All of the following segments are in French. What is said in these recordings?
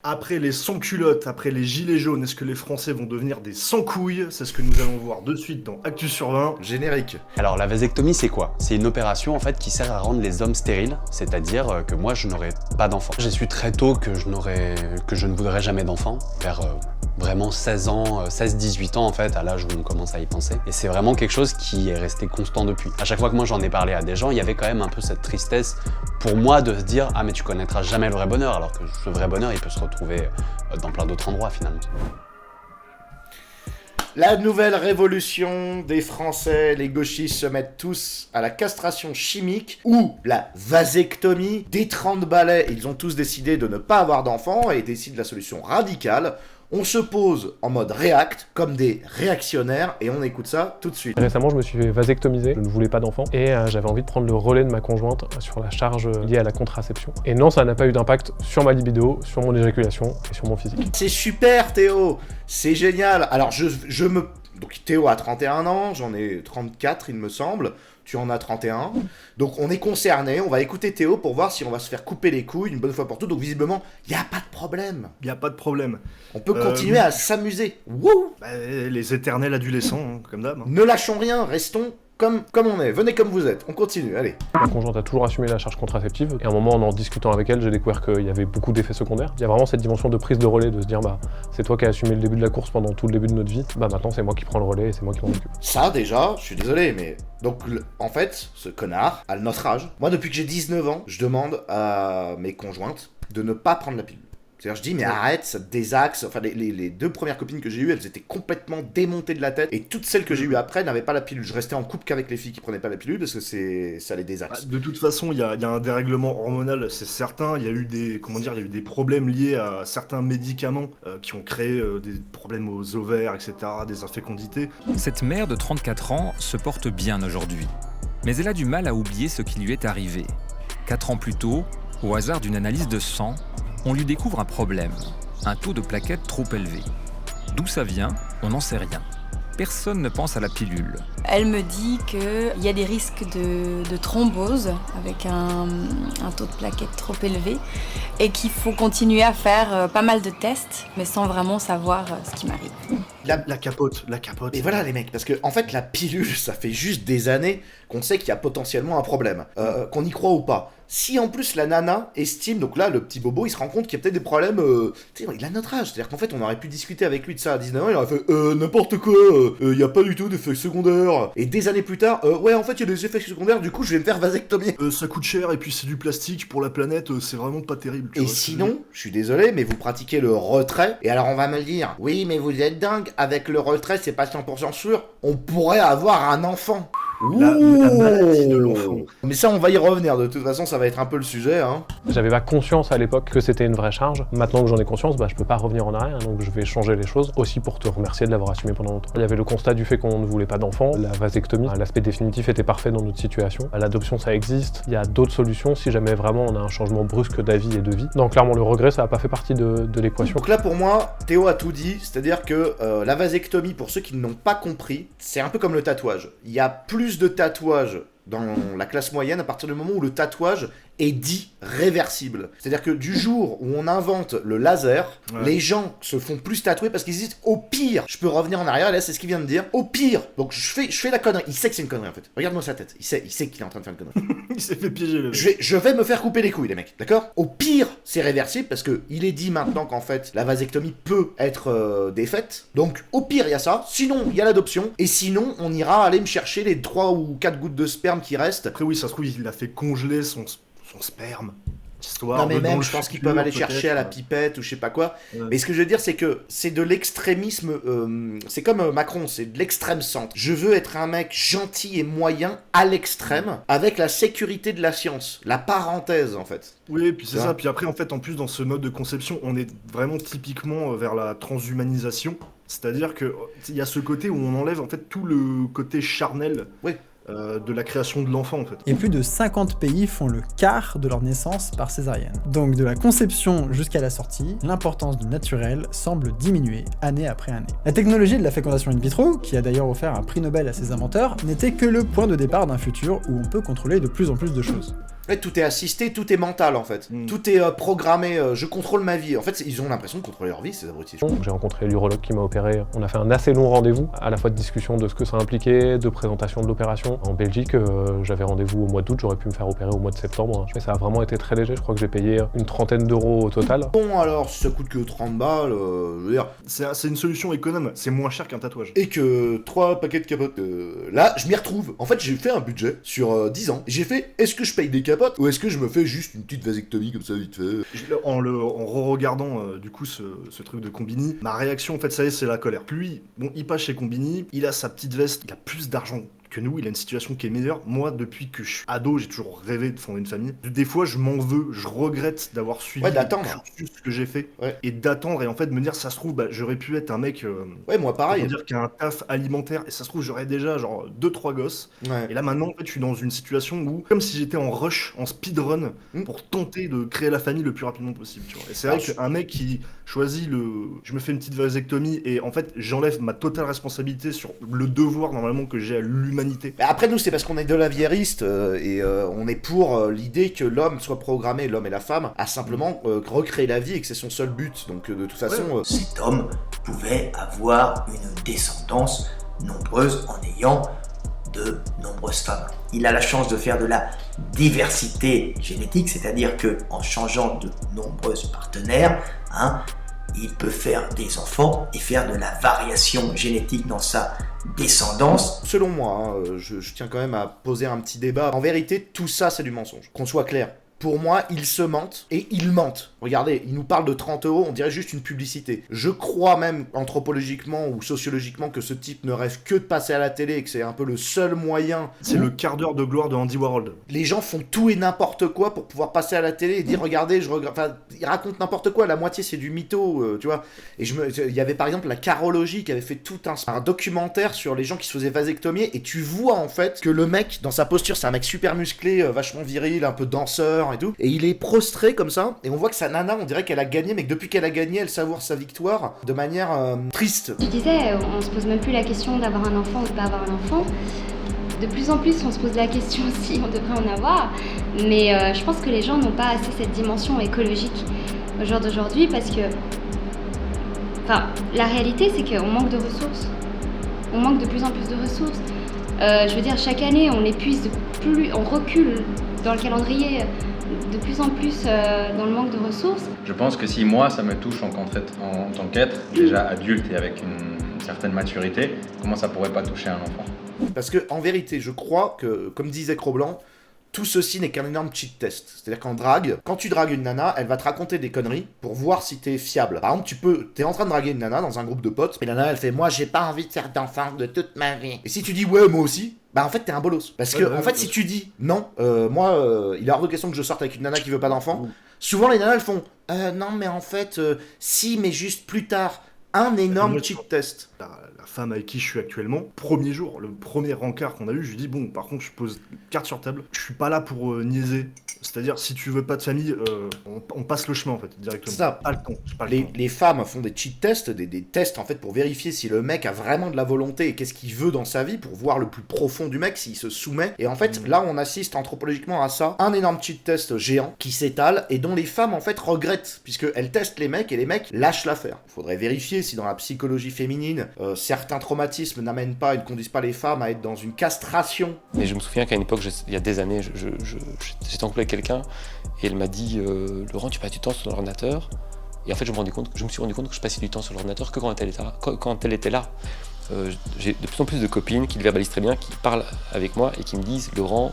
Après les sans-culottes, après les gilets jaunes, est-ce que les Français vont devenir des sans-couilles? C'est ce que nous allons voir de suite dans Actu sur 20. Générique. Alors la vasectomie c'est quoi? C'est une opération en fait qui sert à rendre les hommes stériles, c'est-à-dire que moi je n'aurai pas d'enfant. J'ai su très tôt que je ne voudrais jamais d'enfant, vers vraiment 16 ans, 16-18 ans en fait, à l'âge où on commence à y penser. Et c'est vraiment quelque chose qui est resté constant depuis. À chaque fois que moi j'en ai parlé à des gens, il y avait quand même un peu cette tristesse pour moi de se dire « Ah mais tu connaîtras jamais le vrai bonheur », alors que ce vrai bonheur il peut se retrouver dans plein d'autres endroits finalement. La nouvelle révolution des Français, les gauchistes se mettent tous à la castration chimique ou la vasectomie. Des 30 balais, ils ont tous décidé de ne pas avoir d'enfants et décident la solution radicale. On se pose en mode React, comme des réactionnaires, et on écoute ça tout de suite. Récemment, je me suis fait vasectomiser, je ne voulais pas d'enfant, et j'avais envie de prendre le relais de ma conjointe sur la charge liée à la contraception. Et non, ça n'a pas eu d'impact sur ma libido, sur mon éjaculation et sur mon physique. C'est super Théo, c'est génial. Alors donc Théo a 31 ans, j'en ai 34 il me semble, tu en as 31. Donc on est concernés, on va écouter Théo pour voir si on va se faire couper les couilles une bonne fois pour toutes. Donc visiblement, il n'y a pas de problème. Il n'y a pas de problème. On peut continuer à s'amuser. Wouh! Les éternels adolescents, hein, comme d'hab. Hein. Ne lâchons rien, restons comme on est. Venez comme vous êtes, on continue, allez. Ma conjointe a toujours assumé la charge contraceptive, et à un moment, en discutant avec elle, j'ai découvert qu'il y avait beaucoup d'effets secondaires. Il y a vraiment cette dimension de prise de relais, de se dire bah c'est toi qui as assumé le début de la course pendant tout le début de notre vie, bah maintenant c'est moi qui prends le relais et c'est moi qui m'en occupe. Ça déjà, je suis désolé, mais donc en fait, ce connard, à notre âge, moi depuis que j'ai 19 ans, je demande à mes conjointes de ne pas prendre la pilule. C'est-à-dire, je dis, mais arrête, ça te désaxe. Enfin, les deux premières copines que j'ai eues, elles étaient complètement démontées de la tête. Et toutes celles que j'ai eues après n'avaient pas la pilule. Je restais en couple qu'avec les filles qui prenaient pas la pilule parce que ça les désaxe. De toute façon, il y a un dérèglement hormonal, c'est certain. Il y a eu des problèmes liés à certains médicaments qui ont créé des problèmes aux ovaires, etc., des infécondités. Cette mère de 34 ans se porte bien aujourd'hui. Mais elle a du mal à oublier ce qui lui est arrivé. 4 ans plus tôt, au hasard d'une analyse de sang, on lui découvre un problème, un taux de plaquettes trop élevé. D'où ça vient, on n'en sait rien. Personne ne pense à la pilule. Elle me dit qu'il y a des risques de thrombose avec un taux de plaquettes trop élevé et qu'il faut continuer à faire pas mal de tests, mais sans vraiment savoir ce qui m'arrive. La capote. Et voilà les mecs, parce que en fait la pilule, ça fait juste des années qu'on sait qu'il y a potentiellement un problème, qu'on y croit ou pas. Si en plus la nana estime, donc là le petit bobo il se rend compte qu'il y a peut-être des problèmes, tu sais, il a notre âge, c'est-à-dire qu'en fait on aurait pu discuter avec lui de ça à 19 ans, il aurait fait n'importe quoi, il y a pas du tout d'effets secondaires. Et des années plus tard, ouais en fait il y a des effets secondaires, du coup je vais me faire vasectomier. Ça coûte cher et puis c'est du plastique pour la planète, c'est vraiment pas terrible. Et sinon, je suis désolé, mais vous pratiquez le retrait, et alors on va me le dire, oui mais vous êtes dingue, avec le retrait c'est pas 100% sûr, on pourrait avoir un enfant. La maladie de l'enfant. Mais ça, on va y revenir. De toute façon, ça va être un peu le sujet. Hein. J'avais pas conscience à l'époque que c'était une vraie charge. Maintenant que j'en ai conscience, bah, je peux pas revenir en arrière, donc je vais changer les choses. Aussi pour te remercier de l'avoir assumé pendant longtemps. Il y avait le constat du fait qu'on ne voulait pas d'enfants, la vasectomie, l'aspect définitif était parfait dans notre situation. L'adoption, ça existe. Il y a d'autres solutions si jamais vraiment on a un changement brusque d'avis et de vie. Donc clairement, le regret, ça a pas fait partie de l'équation. Donc là, pour moi, Théo a tout dit. C'est-à-dire que la vasectomie, pour ceux qui n'ont pas compris, c'est un peu comme le tatouage. Il y a plus de tatouages dans la classe moyenne à partir du moment où le tatouage est dit réversible. C'est-à-dire que du jour où on invente le laser, les gens se font plus tatouer parce qu'ils disent au pire, je peux revenir en arrière, là c'est ce qu'il vient de dire, au pire, donc je fais la connerie, il sait que c'est une connerie en fait, regarde-moi sa tête, il sait qu'il est en train de faire une connerie. Il s'est fait piéger le... Je vais me faire couper les couilles les mecs, d'accord? Au pire, c'est réversible parce que il est dit maintenant qu'en fait la vasectomie peut être défaite, donc au pire il y a ça, sinon il y a l'adoption, et sinon on ira aller me chercher les 3 ou 4 gouttes de sperme qui restent. Après oui, ça se trouve il a fait congeler son sperme. Non mais même je pense qu'ils peuvent aller chercher à la pipette ou je sais pas quoi. Mais ce que je veux dire c'est que c'est de l'extrémisme, c'est comme Macron, c'est de l'extrême centre. Je veux être un mec gentil et moyen à l'extrême avec la sécurité de la science, la parenthèse en fait. Oui, et puis c'est ça, puis après en fait en plus dans ce mode de conception on est vraiment typiquement vers la transhumanisation. C'est-à-dire que il y a ce côté où on enlève en fait tout le côté charnel. Oui. De la création de l'enfant en fait. Et plus de 50 pays font le quart de leur naissance par césarienne. Donc de la conception jusqu'à la sortie, l'importance du naturel semble diminuer année après année. La technologie de la fécondation in vitro, qui a d'ailleurs offert un prix Nobel à ses inventeurs, n'était que le point de départ d'un futur où on peut contrôler de plus en plus de choses. Ouais, tout est assisté, tout est mental en fait. Tout est programmé, je contrôle ma vie. En fait, ils ont l'impression de contrôler leur vie, ces abrutis. J'ai rencontré l'urologue qui m'a opéré. On a fait un assez long rendez-vous, à la fois de discussion de ce que ça impliquait, de présentation de l'opération. En Belgique, j'avais rendez-vous au mois d'août, j'aurais pu me faire opérer au mois de septembre. Mais ça a vraiment été très léger, je crois que j'ai payé une trentaine d'euros au total. Bon alors, si ça coûte que 30 balles, je veux dire... C'est une solution économe, c'est moins cher qu'un tatouage. Et que 3 paquets de capotes. Là, je m'y retrouve. En fait, j'ai fait un budget sur 10 ans. J'ai fait, est-ce que je paye des capotes ou est-ce que je me fais juste une petite vasectomie comme ça vite fait? En re-regardant du coup ce truc de Combini, ma réaction en fait ça y est c'est la colère. Lui, bon il passe chez Combini, il a sa petite veste, il a plus d'argent que nous, il a une situation qui est meilleure. Moi, depuis que je suis ado, j'ai toujours rêvé de fonder une famille. Des fois, je m'en veux, je regrette d'avoir suivi ce que j'ai fait et d'attendre et en fait de me dire, ça se trouve, j'aurais pu être un mec. Moi pareil. Dire qu'il y a un taf alimentaire et ça se trouve, j'aurais déjà genre 2-3 gosses. Et là maintenant, en fait, je suis dans une situation où, comme si j'étais en rush, en speedrun, pour tenter de créer la famille le plus rapidement possible. Tu vois. Et c'est vrai qu'un mec qui choisit je me fais une petite vasectomie et en fait, j'enlève ma totale responsabilité sur le devoir normalement que j'ai à l'humanité. Après nous c'est parce qu'on est de la viériste et on est pour l'idée que l'homme soit programmé, l'homme et la femme, à simplement recréer la vie et que c'est son seul but. Donc de toute façon... Cet homme pouvait avoir une descendance nombreuse en ayant de nombreuses femmes. Il a la chance de faire de la diversité génétique, c'est-à-dire que en changeant de nombreux partenaires, il peut faire des enfants et faire de la variation génétique dans sa descendance. Selon moi, je tiens quand même à poser un petit débat. En vérité, tout ça, c'est du mensonge. Qu'on soit clair. Pour moi, ils se mentent et ils mentent. Regardez, ils nous parlent de 30 €, on dirait juste une publicité. Je crois même anthropologiquement ou sociologiquement que ce type ne rêve que de passer à la télé et que c'est un peu le seul moyen. C'est le quart d'heure de gloire de Andy Warhol. Les gens font tout et n'importe quoi pour pouvoir passer à la télé et dire regardez, enfin, ils racontent n'importe quoi, la moitié c'est du mytho, tu vois. Et il y avait par exemple la Carologie qui avait fait tout un documentaire sur les gens qui se faisaient vasectomier et tu vois en fait que le mec, dans sa posture, c'est un mec super musclé, vachement viril, un peu danseur et tout, et il est prostré comme ça, et on voit que sa nana, on dirait qu'elle a gagné, mais que depuis qu'elle a gagné, elle savoure sa victoire de manière triste. Tu disais, on se pose même plus la question d'avoir un enfant ou de pas avoir un enfant. De plus en plus, on se pose la question si on devrait en avoir, mais je pense que les gens n'ont pas assez cette dimension écologique au jour d'aujourd'hui, parce que, la réalité, c'est qu'on manque de ressources. On manque de plus en plus de ressources. Je veux dire, chaque année, on épuise on recule dans le calendrier de plus en plus dans le manque de ressources. Je pense que si moi, ça me touche en tant qu'être, déjà adulte et avec une certaine maturité, comment ça pourrait pas toucher un enfant ? Parce que en vérité, je crois que, comme disait Cro-Blanc, tout ceci n'est qu'un énorme cheat test. C'est-à-dire qu'en drague, quand tu dragues une nana, elle va te raconter des conneries pour voir si t'es fiable. Par exemple, t'es en train de draguer une nana dans un groupe de potes, et la nana elle fait « Moi j'ai pas envie de faire d'enfant de toute ma vie ». Et si tu dis « Ouais, moi aussi », en fait t'es un bolos. Parce que en fait si tu dis « Non, moi il est hors de question que je sorte avec une nana qui veut pas d'enfant », souvent les nanas elles font « Non mais en fait, si mais juste plus tard ». Un énorme cheat test. La femme avec qui je suis actuellement, premier jour, le premier rencard qu'on a eu, je lui dis bon, par contre, je pose carte sur table. Je suis pas là pour niaiser. C'est-à-dire, si tu veux pas de famille, on passe le chemin en fait, directement. C'est ça. Pas le temps. Les femmes font des cheat tests, des tests en fait pour vérifier si le mec a vraiment de la volonté et qu'est-ce qu'il veut dans sa vie, pour voir le plus profond du mec, s'il se soumet. Et en fait, là, on assiste anthropologiquement à ça, un énorme cheat test géant qui s'étale et dont les femmes en fait regrettent, puisqu'elles testent les mecs et les mecs lâchent l'affaire. Il faudrait vérifier si dans la psychologie féminine, certains traumatismes n'amènent pas et ne conduisent pas les femmes à être dans une castration. Mais je me souviens qu'à une époque, il y a des années, j'étais en couple avec quelqu'un et elle m'a dit Laurent, tu passes du temps sur l'ordinateur. Et en fait, je me suis rendu compte que je passais du temps sur l'ordinateur que quand elle était là. J'ai de plus en plus de copines qui le verbalisent très bien, qui parlent avec moi et qui me disent Laurent,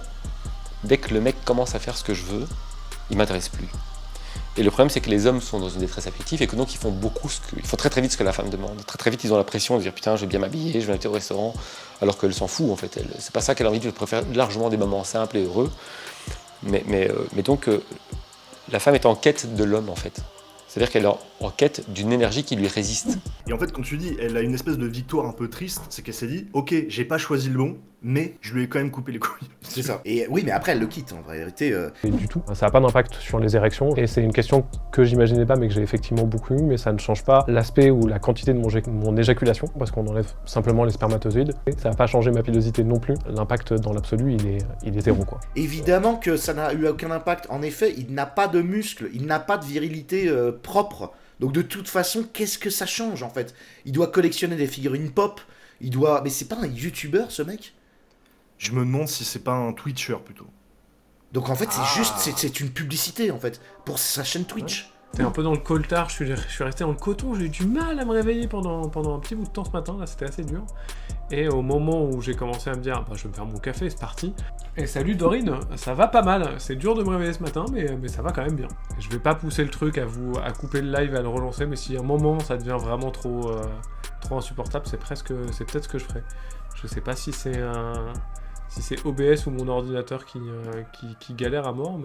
dès que le mec commence à faire ce que je veux, il m'intéresse plus. Et le problème, c'est que les hommes sont dans une détresse affective et que donc ils font très très vite ce que la femme demande. Très très vite, ils ont la pression de dire putain, je vais bien m'habiller, je vais aller au restaurant, alors qu'elle s'en fout en fait. C'est pas ça qu'elle a envie de, elle préfère largement des moments simples et heureux. Mais donc, la femme est en quête de l'homme en fait. C'est-à-dire qu'elle est en quête d'une énergie qui lui résiste. Et en fait, quand tu dis, elle a une espèce de victoire un peu triste, c'est qu'elle s'est dit, ok, j'ai pas choisi le bon, mais je lui ai quand même coupé les couilles. C'est ça. Et oui, mais après, elle le quitte, en vérité. Et du tout, ça n'a pas d'impact sur les érections, et c'est une question que j'imaginais pas, mais que j'ai effectivement beaucoup eu, mais ça ne change pas l'aspect ou la quantité de mon éjaculation, parce qu'on enlève simplement les spermatozoïdes, et ça n'a pas changé ma pilosité non plus. L'impact dans l'absolu, il est zéro, quoi. Évidemment que ça n'a eu aucun impact. En effet, il n'a pas de muscles, il n'a pas de virilité propre. Donc de toute façon, qu'est-ce que ça change, en fait? Il doit collectionner des figurines pop, il doit... Mais c'est pas un youtubeur, ce mec? Je me demande si c'est pas un Twitcher, plutôt. Donc en fait, c'est une publicité, en fait, pour sa chaîne Twitch. J'étais un peu dans le coltard, je suis resté dans le coton, j'ai eu du mal à me réveiller pendant un petit bout de temps ce matin, là c'était assez dur. Et au moment où j'ai commencé à me dire, je vais me faire mon café, c'est parti. Et salut Dorine, ça va pas mal, c'est dur de me réveiller ce matin, mais ça va quand même bien. Je vais pas pousser le truc à couper le live, à le relancer, mais si à un moment ça devient vraiment trop insupportable, c'est peut-être ce que je ferai. Je sais pas si c'est OBS ou mon ordinateur qui galère à mort,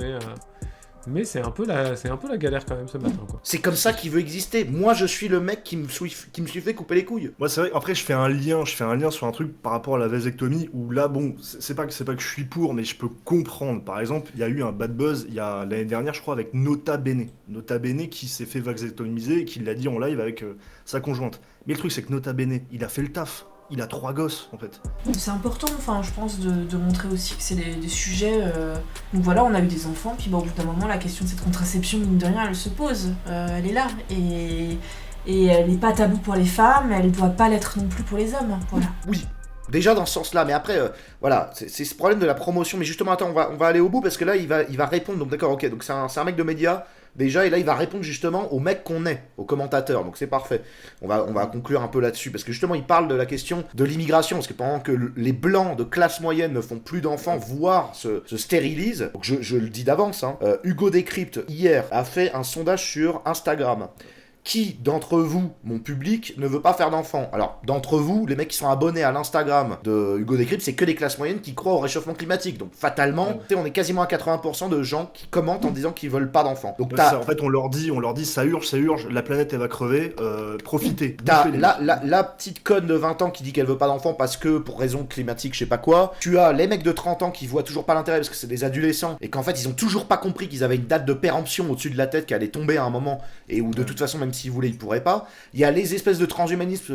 mais c'est un peu la galère quand même ce matin, quoi. C'est comme ça qu'il veut exister. Moi, je suis le mec qui me suis fait couper les couilles. Moi, c'est vrai. Après, je fais un lien sur un truc par rapport à la vasectomie où là, bon, c'est pas que je suis pour, mais je peux comprendre. Par exemple, il y a eu un bad buzz il y a l'année dernière, je crois, avec Nota Bene qui s'est fait vasectomiser et qui l'a dit en live avec sa conjointe. Mais le truc, c'est que Nota Bene, il a fait le taf. Il a 3 gosses, en fait. C'est important, je pense, de montrer aussi que c'est des sujets... Donc voilà, on a eu des enfants, puis au bout d'un moment, la question de cette contraception, mine de rien, elle se pose. Elle est là. Et elle n'est pas taboue pour les femmes, elle ne doit pas l'être non plus pour les hommes. Voilà. Oui. Déjà dans ce sens-là, mais après, voilà, c'est ce problème de la promotion. Mais justement, attends, on va aller au bout, parce que là, il va répondre. Donc d'accord, ok, donc c'est un mec de médias, déjà, et là, il va répondre justement aux mecs qu'on est, aux commentateurs. Donc c'est parfait. On va conclure un peu là-dessus, parce que justement, il parle de la question de l'immigration, parce que pendant que les blancs de classe moyenne ne font plus d'enfants, voire se stérilisent, donc je le dis d'avance, Hugo Décrypte, hier, a fait un sondage sur Instagram. Qui d'entre vous, mon public, ne veut pas faire d'enfants? Alors, d'entre vous, les mecs qui sont abonnés à l'Instagram de Hugo Décrypte, c'est que les classes moyennes qui croient au réchauffement climatique. Donc, fatalement, on est quasiment à 80% de gens qui commentent en disant qu'ils veulent pas d'enfants. Donc, en fait, on leur dit, ça urge, la planète, elle va crever, profitez. T'as la petite conne de 20 ans qui dit qu'elle veut pas d'enfants parce que, pour raison climatique, je sais pas quoi. Tu as les mecs de 30 ans qui voient toujours pas l'intérêt parce que c'est des adolescents et qu'en fait, ils ont toujours pas compris qu'ils avaient une date de péremption au-dessus de la tête qui allait tomber à un moment et où, de toute façon, même s'ils voulaient, ils pourraient pas. Il y a les espèces de transhumanistes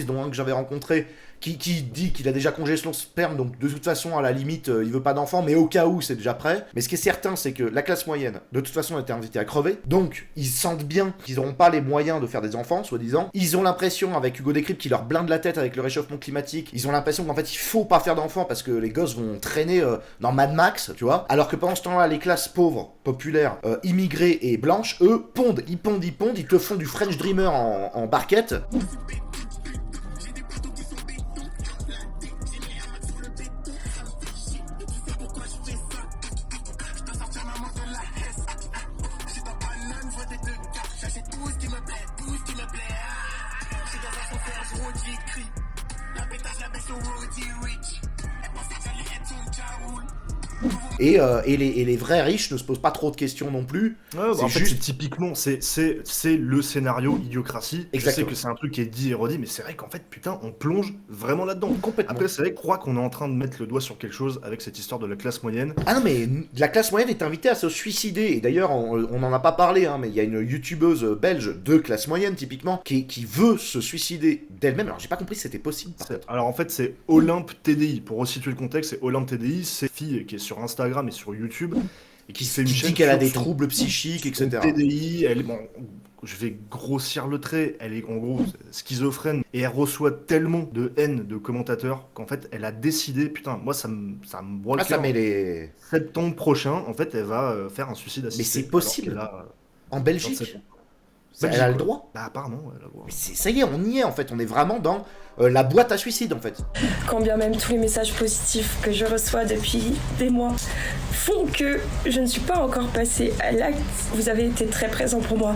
dont un que j'avais rencontré qui dit qu'il a déjà congelé son sperme, donc de toute façon à la limite il veut pas d'enfant, mais au cas où c'est déjà prêt. Mais ce qui est certain, c'est que la classe moyenne de toute façon était invitée à crever, donc ils sentent bien qu'ils n'auront pas les moyens de faire des enfants, soi-disant. Ils ont l'impression, avec Hugo Décrypte qui leur blinde la tête avec le réchauffement climatique, ils ont l'impression qu'en fait il faut pas faire d'enfants parce que les gosses vont traîner dans Mad Max, tu vois. Alors que pendant ce temps-là, les classes pauvres, populaires, immigrées et blanches, eux pondent, ils te font du French Dreamer en barquette. Et les vrais riches ne se posent pas trop de questions non plus. En fait, c'est typiquement, c'est le scénario Idiocratie. Exactement. Je sais que c'est un truc qui est dit et redit, mais c'est vrai qu'en fait, putain, on plonge vraiment là-dedans. Complètement. Après, c'est vrai que je crois qu'on est en train de mettre le doigt sur quelque chose avec cette histoire de la classe moyenne. Ah non, mais la classe moyenne est invitée à se suicider. Et d'ailleurs, on n'en a pas parlé, mais il y a une youtubeuse belge de classe moyenne, typiquement, qui veut se suicider d'elle-même. Alors, j'ai pas compris si c'était possible, par contre. Alors, en fait, c'est Olympe TDI. Pour resituer le contexte, c'est Olympe TDI, c'est une fille qui est sur Instagram et sur YouTube et qui fait une chaîne dit qu'elle a des son troubles psychiques, etc. TDI, je vais grossir le trait, elle est en gros schizophrène et elle reçoit tellement de haine de commentateurs qu'en fait elle a décidé, putain, moi ça me broie le cœur. Septembre prochain, en fait elle va faire un suicide assisté. Mais c'est possible en Belgique. Elle a le droit. Bah apparemment, elle a le droit. Mais ça y est, on y est en fait, on est vraiment dans la boîte à suicide en fait. Quand bien même tous les messages positifs que je reçois depuis des mois font que je ne suis pas encore passée à l'acte, vous avez été très présent pour moi.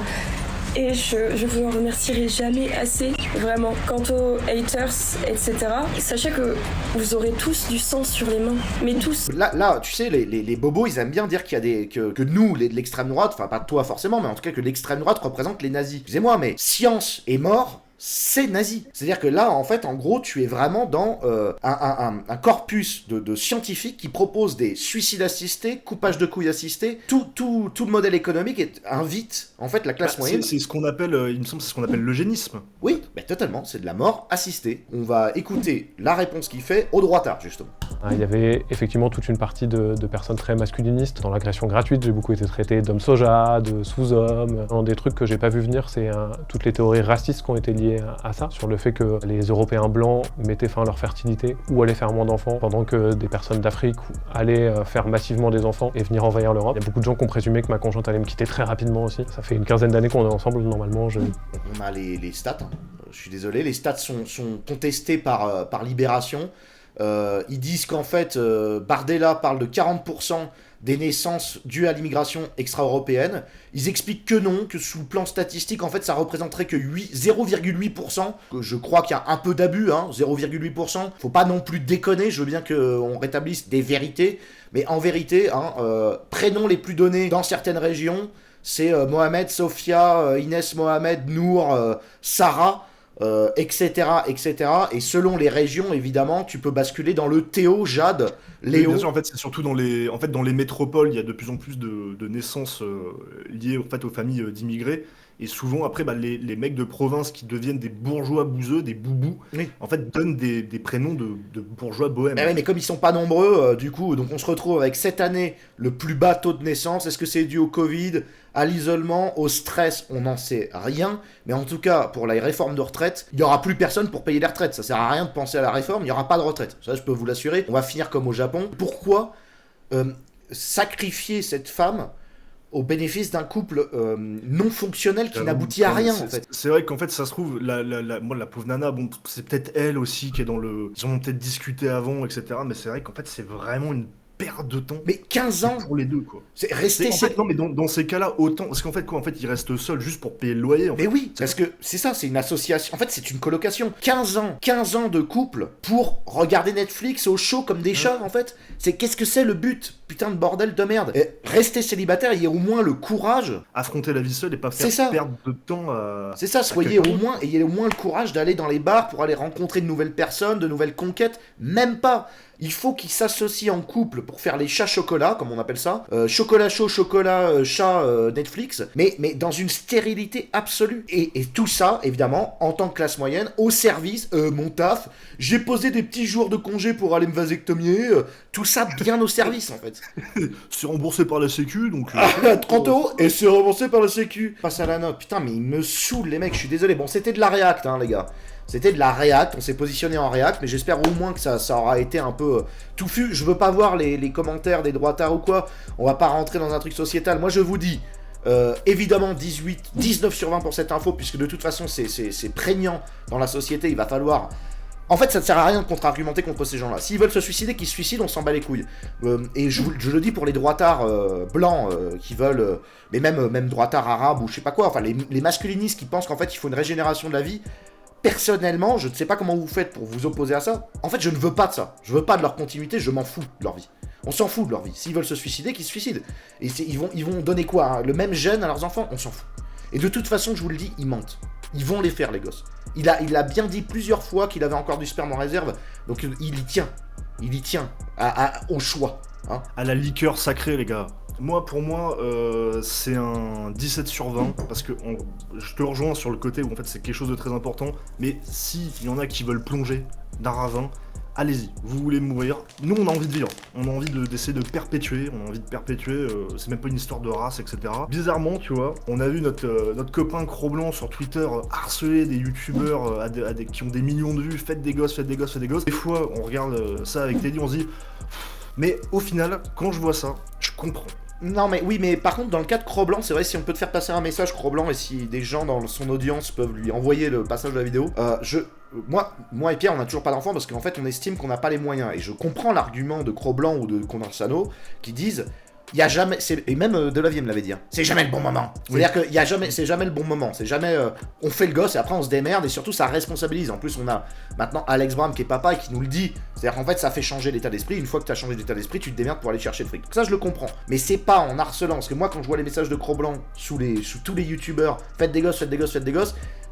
Et je vous en remercierai jamais assez, vraiment. Quant aux haters, etc., sachez que vous aurez tous du sang sur les mains, mais tous. Là, tu sais, les bobos, ils aiment bien dire qu'il y a que nous, l'extrême droite, enfin pas toi forcément, mais en tout cas que l'extrême droite représente les nazis. Excusez-moi, mais science et mort, c'est nazi. C'est-à-dire que là, en fait, en gros, tu es vraiment dans un corpus de scientifiques qui proposent des suicides assistés, coupage de couilles assistés. Tout le modèle économique invite, en fait, la classe moyenne. C'est ce qu'on appelle, il me semble, c'est ce qu'on appelle l'eugénisme. Oui, totalement, c'est de la mort assistée. On va écouter la réponse qu'il fait au droitard, justement. Il y avait effectivement toute une partie de personnes très masculinistes. Dans l'agression gratuite, j'ai beaucoup été traité d'homme soja, de sous-homme. Dans des trucs que j'ai pas vu venir, c'est toutes les théories racistes qui ont été liées à ça, sur le fait que les Européens blancs mettaient fin à leur fertilité ou allaient faire moins d'enfants, pendant que des personnes d'Afrique allaient faire massivement des enfants et venir envahir l'Europe. Il y a beaucoup de gens qui ont présumé que ma conjointe allait me quitter très rapidement aussi. Ça fait une quinzaine d'années qu'on est ensemble, normalement. On a les stats, hein. Je suis désolé, les stats sont contestés par Libération. Ils disent qu'en fait, Bardella parle de 40% des naissances dues à l'immigration extra-européenne. Ils expliquent que non, que sous le plan statistique, en fait, ça représenterait que 0,8%. Je crois qu'il y a un peu d'abus, 0,8%. Faut pas non plus déconner, je veux bien qu'on rétablisse des vérités. Mais en vérité, prénoms les plus donnés dans certaines régions, c'est Mohamed, Sophia, Inès Mohamed, Nour, Sarah, etc. Et selon les régions, évidemment, tu peux basculer dans le Théo, Jade, Léo. Oui, bien sûr, en fait, c'est surtout dans les métropoles, il y a de plus en plus de naissances liées en fait, aux familles d'immigrés. Et souvent, après, les mecs de province qui deviennent des bourgeois bouseux, des boubous, en fait, donnent des prénoms de bourgeois bohèmes. Mais comme ils sont pas nombreux, du coup, donc on se retrouve avec cette année le plus bas taux de naissance. Est-ce que c'est dû au Covid, à l'isolement, au stress? On n'en sait rien. Mais en tout cas, pour la réforme de retraite, il n'y aura plus personne pour payer les retraites. Ça sert à rien de penser à la réforme, il n'y aura pas de retraite. Ça, je peux vous l'assurer. On va finir comme au Japon. Pourquoi sacrifier cette femme au bénéfice d'un couple non fonctionnel qui n'aboutit à rien, en fait. C'est vrai qu'en fait, ça se trouve, moi, la pauvre nana, bon, c'est peut-être elle aussi qui est dans le... Ils en ont peut-être discuté avant, etc. Mais c'est vrai qu'en fait, c'est vraiment une perte de temps. Mais 15 ans pour les deux, quoi. C'est rester... Non, mais dans ces cas-là, autant... Parce qu'en fait, il reste seul juste pour payer le loyer, en fait. Mais oui, parce que c'est ça, c'est une association. En fait, c'est une colocation. 15 ans de couple pour regarder Netflix au chaud comme des chats, en fait. Qu'est-ce que c'est le but? Putain de bordel de merde. Rester célibataire, ayez au moins le courage. Affronter la vie seule et pas faire perdre de temps à... C'est ça, ayez au moins le courage d'aller dans les bars pour aller rencontrer de nouvelles personnes, de nouvelles conquêtes. Même pas. Il faut qu'ils s'associent en couple pour faire les chats chocolat, comme on appelle ça. Chocolat chaud, chocolat chat Netflix. Mais dans une stérilité absolue. Et tout ça, évidemment, en tant que classe moyenne, au service, mon taf, j'ai posé des petits jours de congé pour aller me vasectomier. Tout ça bien au service, en fait. C'est remboursé par la Sécu, donc... 30 € et c'est remboursé par la Sécu. Passe à la note. Putain, mais ils me saoulent, les mecs, je suis désolé. Bon, c'était de la React, les gars. C'était de la React, on s'est positionné en React, mais j'espère au moins que ça aura été un peu touffu. Je veux pas voir les commentaires des droitards ou quoi. On va pas rentrer dans un truc sociétal. Moi, je vous dis... évidemment 19 sur 20 pour cette info, puisque de toute façon c'est prégnant dans la société. Il va falloir... En fait, ça ne sert à rien de contre-argumenter contre ces gens-là. S'ils veulent se suicider, qu'ils se suicident, on s'en bat les couilles. Et je le dis pour les droitards blancs qui veulent... mais même droitards arabes ou je sais pas quoi, enfin les masculinistes qui pensent qu'en fait il faut une régénération de la vie. Personnellement, je ne sais pas comment vous faites pour vous opposer à ça. En fait, je ne veux pas de ça. Je veux pas de leur continuité, je m'en fous de leur vie. On s'en fout de leur vie. S'ils veulent se suicider, qu'ils se suicident. Et ils vont donner quoi, le même gène à leurs enfants? On s'en fout. Et de toute façon, je vous le dis, ils mentent. Ils vont les faire, les gosses. Il a bien dit plusieurs fois qu'il avait encore du sperme en réserve. Donc il y tient. Il y tient au choix. À la liqueur sacrée, les gars. Pour moi, c'est un 17 sur 20, parce que je te rejoins sur le côté où en fait c'est quelque chose de très important, mais s'il y en a qui veulent plonger d'un ravin, allez-y, vous voulez mourir, nous on a envie de vivre, on a envie d'essayer de perpétuer, c'est même pas une histoire de race, etc. Bizarrement, tu vois, on a vu notre copain Cro-Blanc sur Twitter harceler des youtubeurs qui ont des millions de vues, faites des gosses. Des fois, on regarde ça avec Teddy, on se dit... Mais au final, quand je vois ça, je comprends. Non mais oui, mais par contre dans le cas de Cro-Blanc, c'est vrai, si on peut te faire passer un message Cro-Blanc et si des gens dans son audience peuvent lui envoyer le passage de la vidéo, moi et Pierre on a toujours pas d'enfants parce qu'en fait on estime qu'on n'a pas les moyens et je comprends l'argument de Cro-Blanc ou de Condensano qui disent il y a jamais, et même Delavier me l'avait dit, c'est jamais le bon moment. C'est-à-dire que c'est jamais le bon moment, c'est jamais on fait le gosse et après on se démerde et surtout ça responsabilise. En plus on a maintenant Alex Bram qui est papa et qui nous le dit. C'est-à-dire qu'en fait ça fait changer l'état d'esprit. Une fois que tu as changé d'état d'esprit, tu te démerdes pour aller chercher le fric. Ça je le comprends. Mais c'est pas en harcelant, parce que moi quand je vois les messages de Cro-Blanc sous tous les youtubeurs, faites des gosses,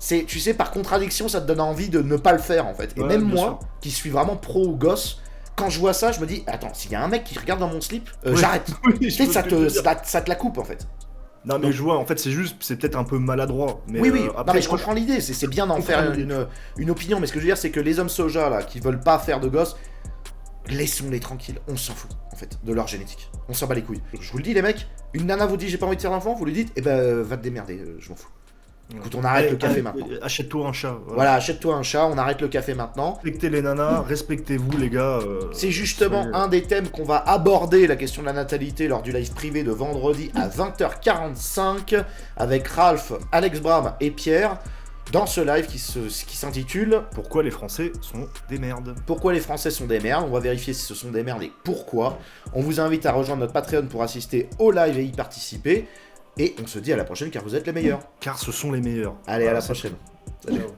c'est, tu sais, par contradiction, ça te donne envie de ne pas le faire, en fait. Et Ouais, même bien moi, sûr. qui suis vraiment pro-gosse, quand je vois ça, je me dis, attends, s'il y a un mec qui regarde dans mon slip, Ouais. j'arrête. Oui, Tu je sais, vois ça ce que tu veux te, dire. ça te la coupe, en fait. Non, mais je vois, en fait, c'est peut-être un peu maladroit. Mais, Oui, oui, après, non mais je moi, comprends l'idée, c'est bien d'en je faire comprends l'idée. une opinion, mais ce que je veux dire, c'est que les hommes soja, là, qui veulent pas faire de gosses, laissons-les tranquilles, on s'en fout, en fait, de leur génétique. On s'en bat les couilles. Je vous le dis, les mecs, une nana vous dit j'ai pas envie de faire d'enfant, vous lui dites, eh ben, va te démerder, je m'en fous. Écoute, on arrête le café maintenant. Achète-toi un chat. Voilà, achète-toi un chat, on arrête le café maintenant. Respectez les nanas, respectez-vous, les gars. C'est justement soyez- un des thèmes qu'on va aborder, la question de la natalité, lors du live privé de vendredi à 20h45 avec Ralph, Alex Bram et Pierre dans ce live qui s'intitule Pourquoi les Français sont des merdes. Pourquoi les Français sont des merdes. On va vérifier si ce sont des merdes et pourquoi. On vous invite à rejoindre notre Patreon pour assister au live et y participer. Et on se dit à la prochaine car vous êtes les meilleurs. Car ce sont les meilleurs. Allez, à la Voilà, prochaine. Salut. Ciao.